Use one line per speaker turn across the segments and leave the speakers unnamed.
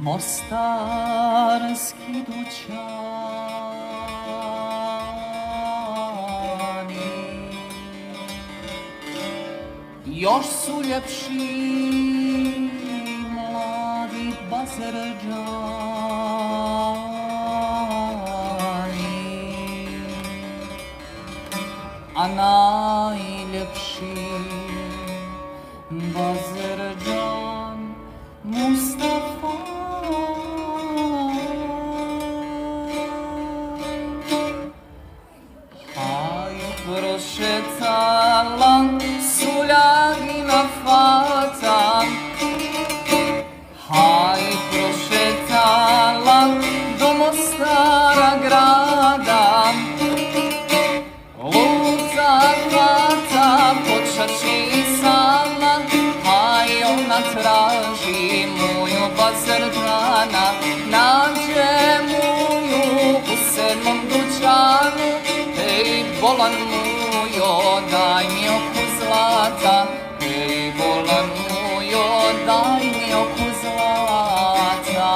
Mostarski dućani još su ljepši mladi Bazarđani, a najljepši Bazarđan Mustafa. Prošetala Suljagina fata, haj prošetala do Mostara grada, luta hvata počači sama, haj ona traži moju Bazarđana, nađe moju u 7. dućanu. Ej, bolan mujo, daj mi oku zlata, ej, bolan mujo, daj mi oku zlata.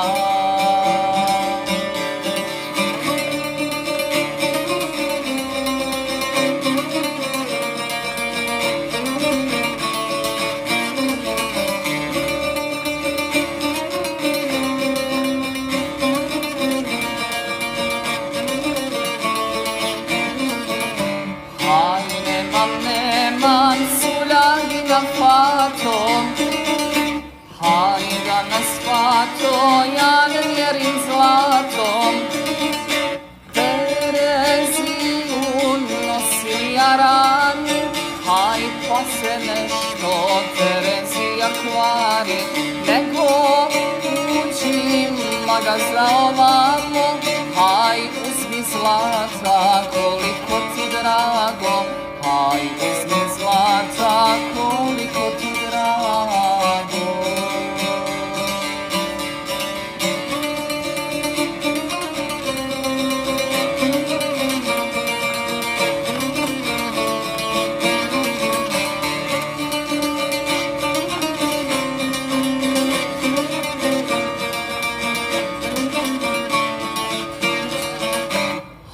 Neman Suljagina fato, hajda nas fato, ja ne mjerim zlatom. Tereziju nosi jarani, haj pa se nešto Terezija kvari, nego uđi magaza ovamo, haj uzmi zlata koliko ti drago, haj uzmi zlata koliko ti drago.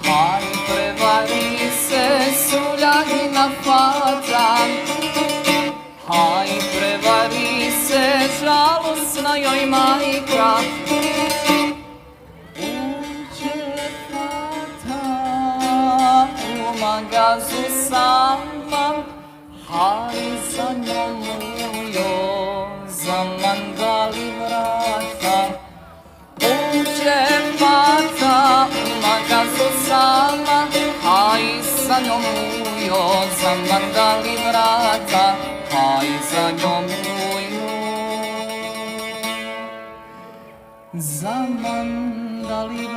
Haj prevari se Suljagina fata, haj prevari se žalosna joj majka. Uđe fata u magazu sama, haj za njom mujo zamandali vrata. Uđe fata u magazu sama, haj za njom mujo zamandali vrata, haj za njom mujo zamandali vrata.